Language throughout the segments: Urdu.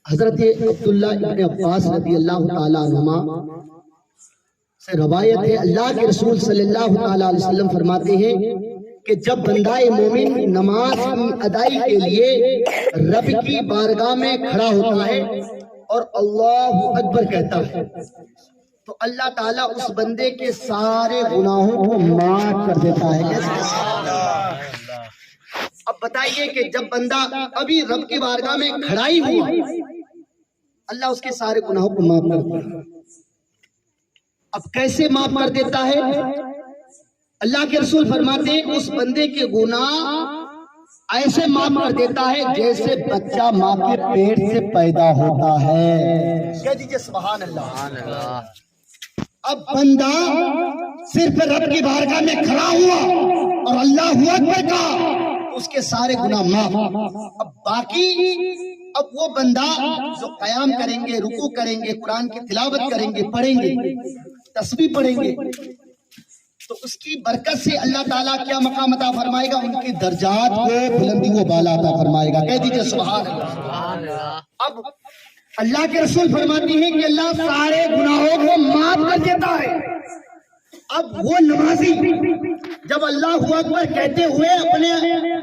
حضرت عبداللہ ابن عباس رضی اللہ تعالیٰ عنہما سے روایت ہے، اللہ کے رسول صلی اللہ علیہ وسلم فرماتے ہیں کہ جب بندہ مومن نماز کی ادائی کے لیے رب کی بارگاہ میں کھڑا ہوتا ہے اور اللہ اکبر کہتا ہے تو اللہ تعالیٰ اس بندے کے سارے گناہوں کو معاف کر دیتا ہے۔ اب بتائیے کہ جب بندہ ابھی رب کی بارگاہ میں کھڑا ہی ہوا، اللہ اس کے سارے گناہوں کو معاف کر دیتا ہے۔ اب کیسے معاف کر دیتا ہے؟ اللہ کے رسول فرماتے ہیں اس بندے کے گناہ ایسے معاف کر دیتا ہے جیسے بچہ ماں کے پیٹ سے پیدا ہوتا ہے۔ کہہ دیجئے سبحان اللہ۔ اب بندہ صرف رب کی بارگاہ میں کھڑا ہوا اور اللہ اکبر کہا، اس کے سارے گناہ معاف۔ اب باقی اب وہ بندہ جو قیام کریں گے، رکوع کریں گے، قرآن کی تلاوت کریں گے، پڑھیں گے، تسبیح پڑھیں گے، تو اس کی برکت سے اللہ تعالیٰ کیا مقام عطا فرمائے گا؟ ان کی درجات کو بلندی و بالا عطا فرمائے گا۔ کہہ دیجئے سبحان اللہ۔ اب اللہ کے رسول فرماتی ہیں کہ اللہ سارے گناہوں کو معاف کر دیتا ہے۔ اب وہ نمازی جب اللہ اکبر کہتے ہوئے اپنے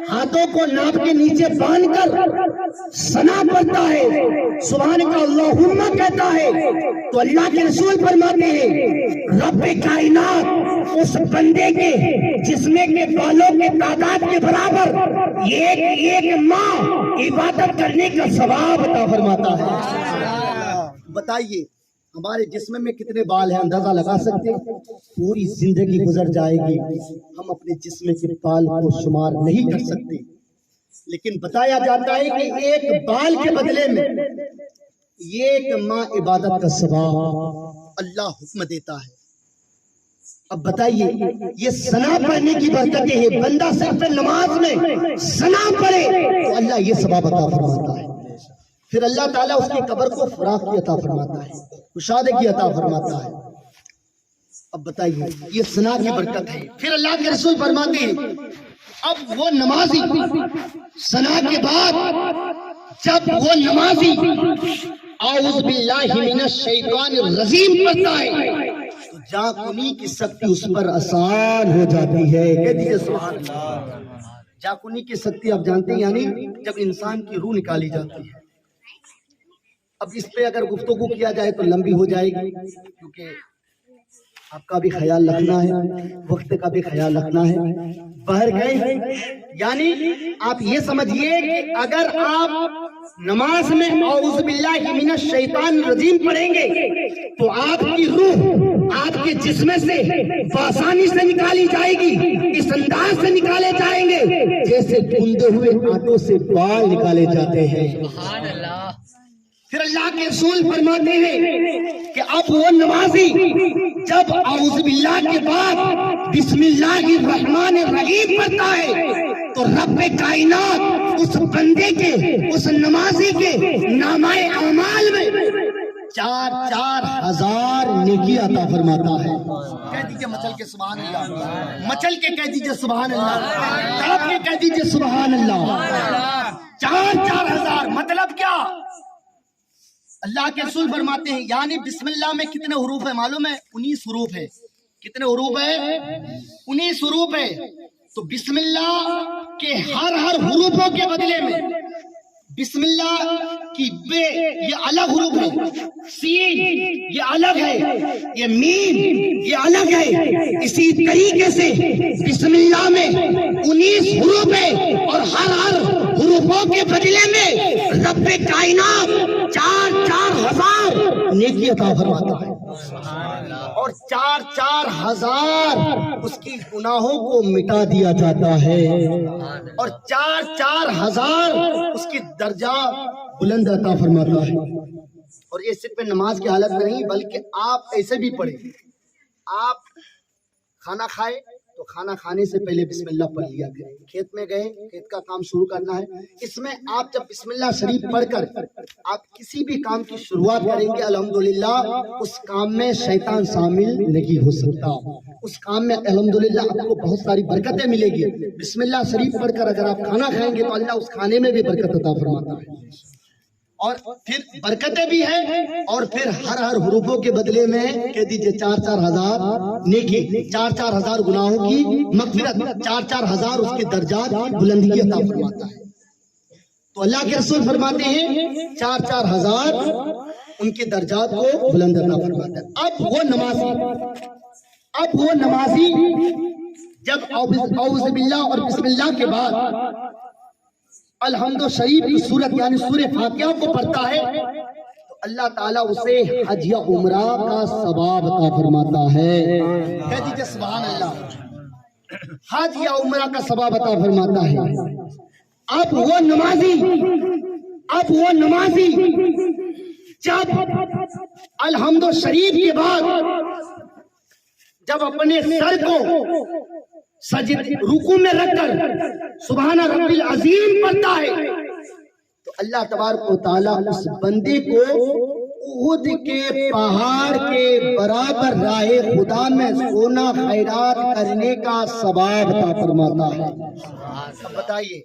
ہاتھوں کو ناپ کے نیچے باندھ کر ثنا پڑھتا ہے، سبحانک اللہم کہتا ہے، تو اللہ کے رسول فرماتے ہیں رب کائنات اس بندے کے جسم کے بالوں کے تعداد کے برابر ایک ایک ماہ عبادت کرنے کا ثواب عطا فرماتا ہے۔ بتائیے ہمارے جسم میں کتنے بال ہیں؟ اندازہ لگا سکتے ہیں؟ پوری زندگی گزر جائے گی، ہم اپنے جسم کے بال کو شمار نہیں کر سکتے، لیکن بتایا جاتا ہے کہ ایک بال کے بدلے میں ایک ماہ عبادت کا ثواب اللہ حکم دیتا ہے۔ اب بتائیے یہ ثنا پڑھنے کی برکتیں ہیں، بندہ صرف نماز میں ثنا پڑھے تو اللہ یہ ثواب عطا فرماتا ہے۔ پھر اللہ تعالیٰ اس کی قبر کو فراغ کی عطا فرماتا ہے، کشادگی عطا فرماتا ہے۔ اب بتائیے یہ ثنا کی برکت ہے۔ پھر اللہ کے رسول فرماتے ہیں اب وہ نمازی ثنا کے بعد جب وہ نمازی اعوذ باللہ من الشیطان الرجیم پڑھتا ہے تو جاکنی کی سختی اس پر آسان ہو جاتی ہے۔ کہہ دیجئے سبحان اللہ۔ جاکنی کی سختی آپ جانتے ہیں، یعنی جب انسان کی روح نکالی جاتی ہے۔ اب اس پہ اگر گفتگو کیا جائے تو لمبی ہو جائے گی، کیونکہ آپ کا بھی خیال رکھنا ہے، وقت کا بھی خیال رکھنا ہے، باہر گئے، یعنی آپ یہ سمجھیے کہ اگر آپ نماز میں اعوذ باللہ من الشیطان الرجیم پڑھیں گے تو آپ کی روح آپ کے جسم سے بآسانی سے نکالی جائے گی، اس انداز سے نکالے جائیں گے جیسے گوندے ہوئے آٹوں سے بال نکالے جاتے ہیں۔ سبحان اللہ۔ پھر اللہ کے رسول فرماتے ہیں کہ اب وہ نمازی جب اعوذ باللہ کے بعد بسم اللہ الرحمن الرحیم پڑھتا ہے تو رب کائنات اس بندے کے، اس نمازی کے نامہ اعمال میں 4,000 نیکی عطا فرماتا ہے۔ کہہ دیجئے مچل کے سبحان اللہ، مچل کے کہہ دیجئے سبحان اللہ، تڑپ کے کہہ دیجئے سبحان اللہ۔ 4,000 مطلب کیا؟ اللہ کے رسول فرماتے ہیں یعنی بسم اللہ میں کتنے حروف ہیں معلوم ہے؟ 19 حروف ہے۔ کتنے حروف ہے؟ 19 حروف ہے۔ تو بسم اللہ کے ہر حروفوں کے بدلے میں بسم اللہ کی بے یہ الگ حروف ہے، سین یہ الگ ہے، یہ میم یہ الگ ہے، اسی طریقے سے بسم اللہ میں 19 حروف ہے اور ہر حروفوں کے بدلے میں رب کائنات 4,000 نیکی عطا فرماتا ہے، اور 4,000 اس کی گناہوں کو مٹا دیا جاتا ہے، اور 4,000 اس کی درجہ بلند عطا فرماتا ہے۔ اور یہ صرف نماز کی حالت میں نہیں بلکہ آپ ایسے بھی پڑھیں، آپ کھانا کھائے تو کھانا کھانے سے پہلے بسم اللہ پڑھ لیا کریں، کھیت میں گئے کھیت کا کام شروع کرنا ہے، اس میں آپ جب بسم اللہ شریف پڑھ کر آپ کسی بھی کام کی شروعات کریں گے الحمدللہ اس کام میں شیطان شامل نہیں ہو سکتا، اس کام میں الحمدللہ آپ کو بہت ساری برکتیں ملے گی۔ بسم اللہ شریف پڑھ کر اگر آپ کھانا کھائیں گے تو اللہ اس کھانے میں بھی برکت عطا فرماتا ہے۔ اور پھر برکتیں بھی ہیں، اور پھر ہر حروفوں کے بدلے میں کہہ دیجئے 4,000 نیکی، 4,000 گناہوں کی مغفرت، 4,000 اس کے درجات کی بلندی عطا فرماتا ہے۔ تو اللہ کے رسول فرماتے ہیں 4,000 ان کے درجات کو بلند عطا فرماتا ہے۔ اب وہ نمازی جب اعوذ باللہ اور بسم اللہ کے بعد الحمد شریف کی صورت یعنی سورہ فاتحہ کو پڑھتا ہے تو اللہ تعالیٰ اسے حج یا عمرہ کا ثواب عطا فرماتا ہے۔ کہہ دیجئے سبحان اللہ، حج یا عمرہ کا ثواب عطا فرماتا ہے۔ اب وہ نمازی جب الحمد شریف کے بعد جب اپنے سر کو رکوع میں رکھ کر سبحان رب العظیم پڑھتا ہے تو اللہ تبارک و تعالیٰ اس بندے کو احد کے پہاڑ کے برابر راہ خدا میں سونا خیرات کرنے کا ثواب عطا فرماتا ہے۔ اب بتائیے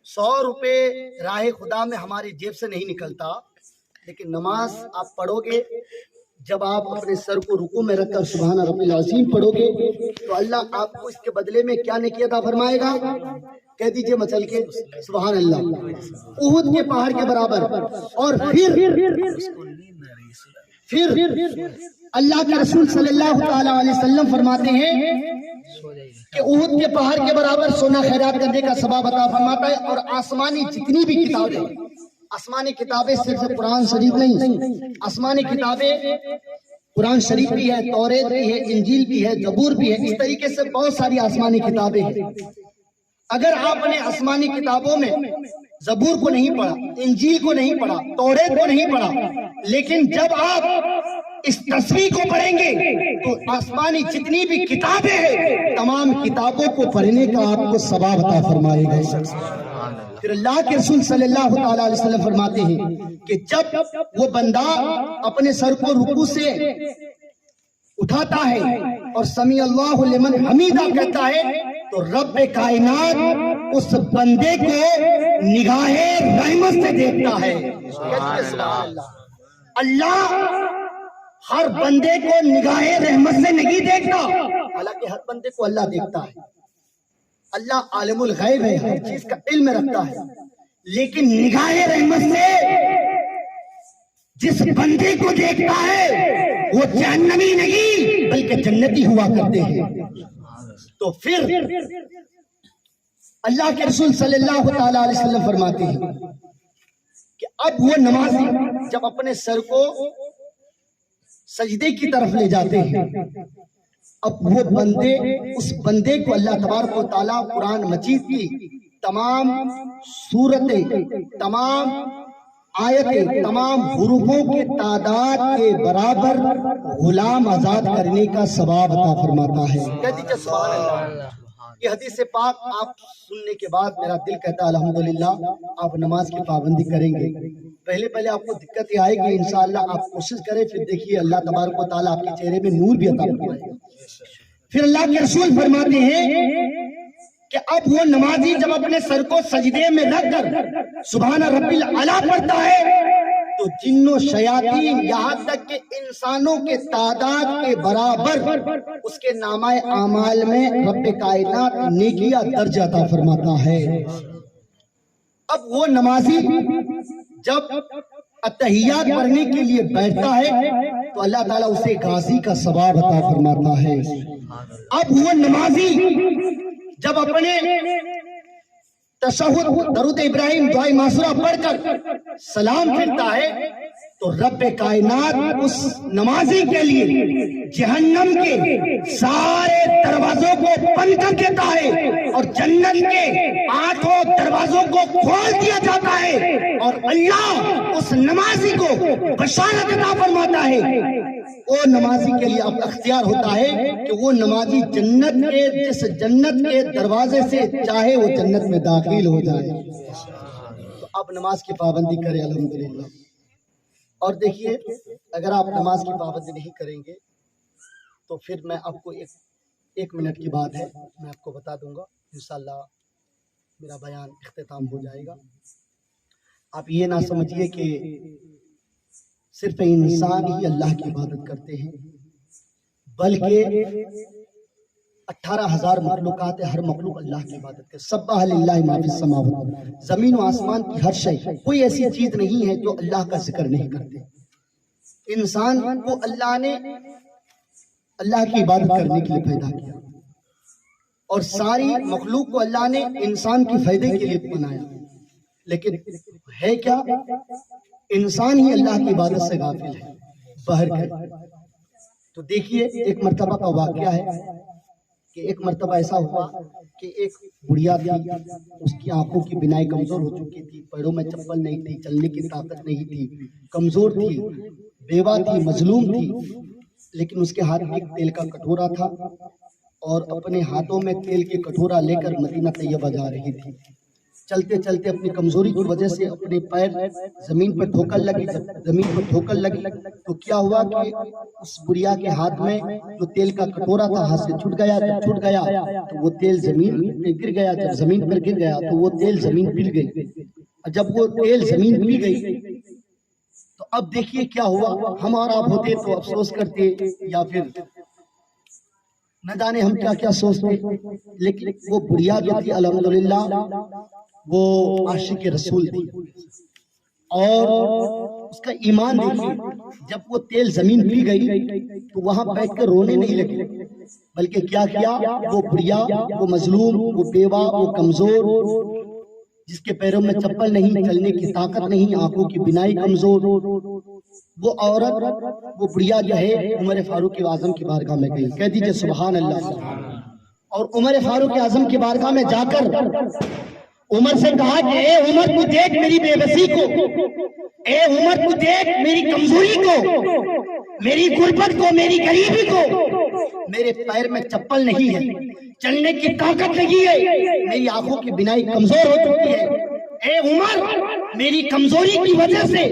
100 روپے راہ خدا میں ہماری جیب سے نہیں نکلتا، لیکن نماز آپ پڑھو گے، جب آپ اپنے سر کو رکوع میں رکھ کر سبحان رب العظیم پڑھو گے تو اللہ آپ کو اس کے بدلے میں کیا نیکی عطا فرمائے گا؟ کہہ دیجئے مچل کے سبحان اللہ، احد کے پہاڑ کے برابر۔ اور پھر اللہ کے رسول صلی اللہ علیہ وسلم فرماتے ہیں کہ احد کے پہاڑ کے برابر سونا خیرات کرنے کا ثواب عطا فرماتا ہے۔ اور آسمانی جتنی بھی کتابیں، آسمانی کتابیں صرف قرآن شریف نہیں، آسمانی کتابیں قرآن شریف بھی ہے، توریت بھی ہے، انجیل بھی ہے، زبور بھی ہے، اس طریقے سے بہت ساری آسمانی کتابیں ہیں۔ اگر آپ نے آسمانی کتابوں میں زبور کو نہیں پڑھا، انجیل کو نہیں پڑھا، توریت کو نہیں پڑھا، لیکن جب آپ اس تصویر کو پڑھیں گے تو آسمانی جتنی بھی کتابیں ہیں تمام کتابوں کو پڑھنے کا آپ کو ثواب عطا فرمائے گا۔ پھر اللہ کے رسول صلی اللہ علیہ وسلم فرماتے ہیں کہ جب وہ بندہ اپنے سر کو رکوع سے اٹھاتا ہے اور سمیع اللہ لمن حمیدہ کہتا ہے تو رب کائنات اس بندے کو نگاہ رحمت سے دیکھتا ہے۔ اللہ ہر بندے کو نگاہ رحمت سے نہیں دیکھتا، حالانکہ ہر بندے کو اللہ دیکھتا ہے۔ اللہ عالم الغیب ہے، ہر چیز کا علم رکھتا ہے، لیکن نگاہ رحمت سے جس بندے کو دیکھتا ہے وہ جہنمی نہیں بلکہ جنتی ہوا کرتے ہیں۔ تو پھر اللہ کے رسول صلی اللہ علیہ وسلم فرماتے ہیں کہ اب وہ نمازی جب اپنے سر کو سجدے کی طرف لے جاتے ہیں، اب وہ بندے، اس بندے کو اللہ تبارک و تعالیٰ قرآن مجید کی تمام سورتیں، تمام آیتیں، تمام حروفوں کے تعداد کے برابر غلام آزاد کرنے کا ثواب عطا فرماتا ہے۔ کہہ دیجئے سبحان اللہ۔ یہ حدیث پاک آپ سننے کے بعد میرا دل کہتا ہے الحمدللہ آپ نماز کی پابندی کریں گے۔ پہلے آپ کو دقت یہ آئے گی، انشاءاللہ آپ کوشش کریں، پھر دیکھیے اللہ تبارک و تعالیٰ آپ کے چہرے میں نور بھی عطا فرمائے گا۔ پھر اللہ کے رسول فرماتے ہیں کہ اب وہ نمازی جب اپنے سر کو سجدے میں رکھ کر سبحان رب الاعلیٰ پڑھتا ہے تو جن و شیاطین یہاں تک کہ انسانوں کے تعداد کے برابر اس کے نامہ اعمال میں رب کائنات نیکیاں درج عطا فرماتا ہے۔ اب وہ نمازی جب اتحیات پڑھنے کے لیے بیٹھتا ہے تو اللہ تعالیٰ اسے غازی کا ثواب عطا فرماتا ہے۔ اب وہ نمازی جب اپنے تشہد درود ابراہیم دعائے معصورہ پڑھ کر سلام پھرتا ہے تو رب کائنات اس نمازی کے لیے جہنم کے سارے دروازوں کو بند کر دیتا ہے اور جنت کے 8 دروازوں کو کھول دیا جاتا ہے، اور اللہ اس نمازی کو بشارت عطا فرماتا ہے۔ وہ نمازی کے لیے اب اختیار ہوتا ہے کہ وہ نمازی جنت کے جس جنت کے دروازے سے چاہے وہ جنت میں داخل ہو جائے۔ تو اب نماز کی پابندی کرے الحمدللہ۔ اور دیکھیے اگر آپ نماز کی پابندی نہیں کریں گے تو پھر میں آپ کو ایک منٹ کی بات ہے، میں آپ کو بتا دوں گا، انشاءاللہ میرا بیان اختتام ہو جائے گا۔ آپ یہ نہ سمجھیے کہ صرف انسان ہی اللہ کی عبادت کرتے ہیں، بلکہ 18,000 مخلوقات ہے، ہر مخلوق اللہ کی عبادت کرتے. سبح للہ ما فی السماوات، زمین و آسمان کی ہر شے، کوئی ایسی چیز نہیں ہے جو اللہ کا ذکر نہیں کرتے. انسان کو اللہ نے اللہ کی عبادت کرنے کے لیے پیدا کیا، اور ساری مخلوق کو اللہ نے انسان کی فائدے کے لیے بنایا. لیکن ہے کیا؟ انسان ہی اللہ کی عبادت سے غافل ہے، باہر کر. تو دیکھیے ایک مرتبہ کا واقعہ ہے کہ ایک مرتبہ ایسا ہوا کہ ایک بڑھیا تھی، اس کی آنکھوں کی بینائی کمزور ہو چکی تھی، پیروں میں چپل نہیں تھی، چلنے کی طاقت نہیں تھی، کمزور تھی، بیوہ تھی، مظلوم تھی. لیکن اس کے ہاتھ میں ایک تیل کا کٹورا تھا، اور اپنے ہاتھوں میں تیل کے کٹورا لے کر مدینہ طیبہ جا رہی تھی. چلتے چلتے اپنی کمزوری کی وجہ سے اپنے پیر زمین پر ٹھوکر لگی. جب زمین پر ٹھوکر لگی تو کیا ہوا کہ اس بڑھیا کے ہاتھ میں جو تیل کا کٹورا تھا ہاتھ سے چھوٹ گیا. جب چھوٹ گیا تو وہ تیل زمین پہ گر گیا. جب زمین پر گر گیا تو وہ تیل زمین پل گئی. اور جب وہ تیل زمین پل گئی تو اب دیکھیے کیا ہوا. ہم اور آپ ہوتے تو افسوس کرتے یا پھر نہ جانے ہم کیا کیا سوچتے. لیکن وہ بڑھیا جو تھی الحمدللہ وہ عاشق رسول تھی، اور اس کا ایمان دیکھیے. جب وہ تیل زمین پی گئی تو وہاں بیٹھ کر رونے نہیں لگی، بلکہ کیا کیا، وہ بڑھیا، وہ مظلوم، وہ بیوہ، وہ کمزور، جس کے پیروں میں چپل نہیں، چلنے کی طاقت نہیں، آنکھوں کی بینائی کمزور، وہ عورت، وہ بڑھیا جو ہے عمر فاروق اعظم کی بارگاہ میں گئی. کہہ دیجئے سبحان اللہ. اور عمر فاروق اعظم کی بارگاہ میں جا کر عمر سے کہا کہ اے عمر تو دیکھ میری بے بسی کو، اے عمر تو دیکھ میری کمزوری کو، میری غربت کو، میری غریبی کو. میرے پیر میں چپل نہیں ہے، چلنے کی طاقت نہیں ہے، میری آنکھوں کی بینائی کمزور ہو چکی ہے. اے عمر میری کمزوری کی وجہ سے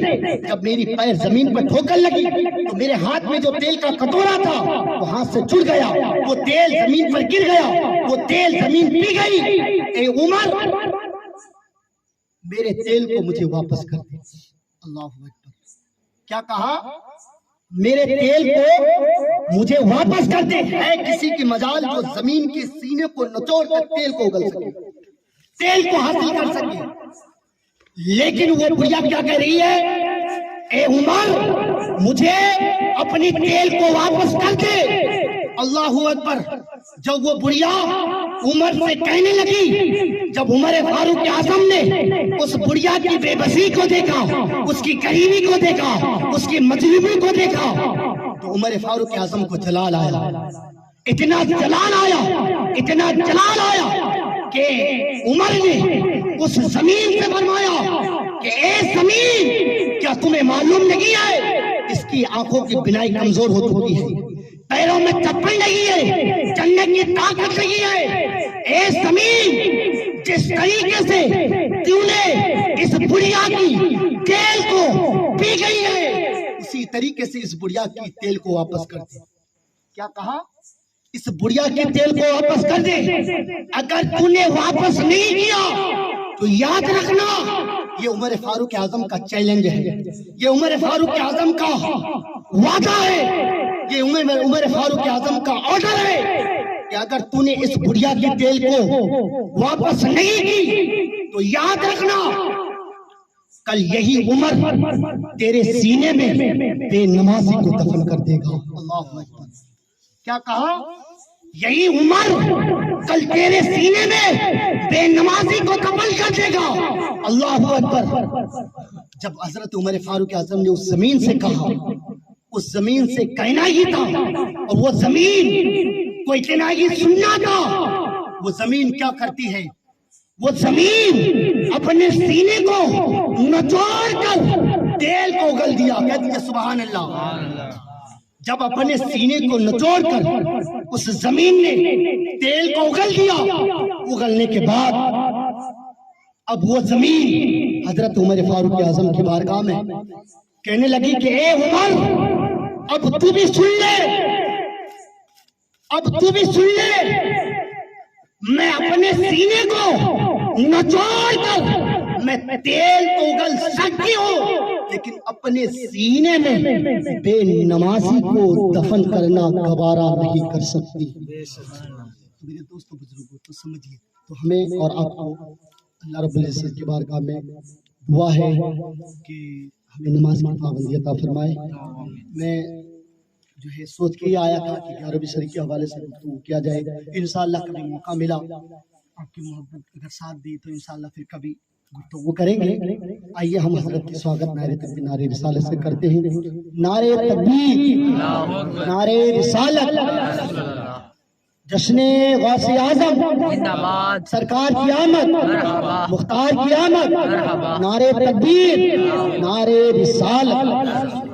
جب میری پیر زمین پر ٹھوکر لگی تو میرے ہاتھ میں جو تیل کا کٹورا تھا وہ ہاتھ سے چھوٹ گیا، وہ تیل زمین پر گر گیا، وہ تیل زمین پی گئی. اے عمر میرے تیل کو مجھے واپس کر دے. اللہ اکبر. کیا کہا؟ میرے تیل کو مجھے واپس کر دے. ہے کسی کی مجال جو زمین کے سینے کو نچوڑ کر تیل کو اگل سکے، تیل کو حاصل کر سکے. لیکن وہ بڑھیا کیا کہہ رہی ہے؟ اے عمر مجھے اپنی تیل کو واپس کر دے. اللہ اکبر. جب وہ بڑھیا عمر سے کہنے لگی، جب عمر فاروق اعظم نے اس بڑھیا کی بے بسی کو دیکھا، اس کی غریبی کو دیکھا، اس کی مظلومی کو دیکھا، تو عمر فاروق اعظم کو جلال آیا. اتنا جلال آیا، اتنا جلال آیا کہ عمر نے اس زمین سے فرمایا کہ اے زمین کیا تمہیں معلوم نہیں ہے اس کی آنکھوں کی بینائی کمزور ہو چکی ہے، پیروں میں چپل نہیں ہے، چلنے کی طاقت نہیں ہے. اے زمین جس طریقے سے تم نے اس بڑھیا کی تیل کو پی گئی ہے اسی طریقے سے اس بڑھیا کی تیل کو واپس کر دے. کیا کہا؟ اس بڑھیا کے تیل کو واپس کر دے. اگر تو نے واپس نہیں کیا تو یاد رکھنا یہ عمر فاروق اعظم کا چیلنج ہے، یہ عمر فاروق اعظم کا وعدہ ہے، یہ عمر فاروق اعظم کا آرڈر ہے کہ اگر تو نے اس بڑھیا کے تیل کو واپس نہیں کی تو یاد رکھنا کل یہی عمر تیرے سینے میں بے نمازی کو دفن کر دے گا. اللہ اکبر. کیا کہا؟ یہی عمر کل تیرے سینے میں بے نمازی کو دفن کر دے گا. اللہ اکبر. جب حضرت عمر فاروق اعظم نے اس زمین سے کہا، اس زمین سے کہنا ہی تھا، اور وہ زمین کو اتنا ہی سننا تھا. وہ زمین کیا کرتی ہے؟ وہ زمین اپنے سینے کو نچوڑ کر تیل کو اگل دیا. کہہ دیجیے سبحان اللہ. جب اپنے سینے کو نچوڑ کر اس زمین نے تیل کو اگل دیا، اگلنے کے بعد اب وہ زمین حضرت عمر فاروق اعظم کی بارگاہ میں کہنے لگی کہ اے عمر اب تو بھی سن لے، اب تو بھی سن لے. میں اپنے سینے کو نچوڑ کر میں تیل تو اگل سکتی ہوں لیکن اپنے سینے میں بے نمازی کو دفن کرنا گوارا نہیں کر سکتی۔ میرے دوستوں بزرگوں تو سمجھیے، تو ہمیں اور آپ کو اللہ رب العزت کی بارگاہ میں دعا ہے کہ ہمیں نماز کی پابندی عطا فرمائے۔ میں جو ہے سوچ کے ہی آیا تھا کہ 11ویں صدی کے حوالے سے گفتگو کیا جائے، انشاءاللہ کبھی موقع ملا، آپ کی محبت اگر ساتھ دی تو انشاءاللہ پھر کبھی گفتگو کریں گے۔ آئیے ہم حضرت کی سواگت نعرہ تکبیر نعرہ رسالت سے کرتے ہیں۔ نعرہ تکبیر، نعرہ رسالت، جشن غوث اعظم، سرکار کی آمد، مختار کی آمد، نعرہ تکبیر، نعرہ رسالت۔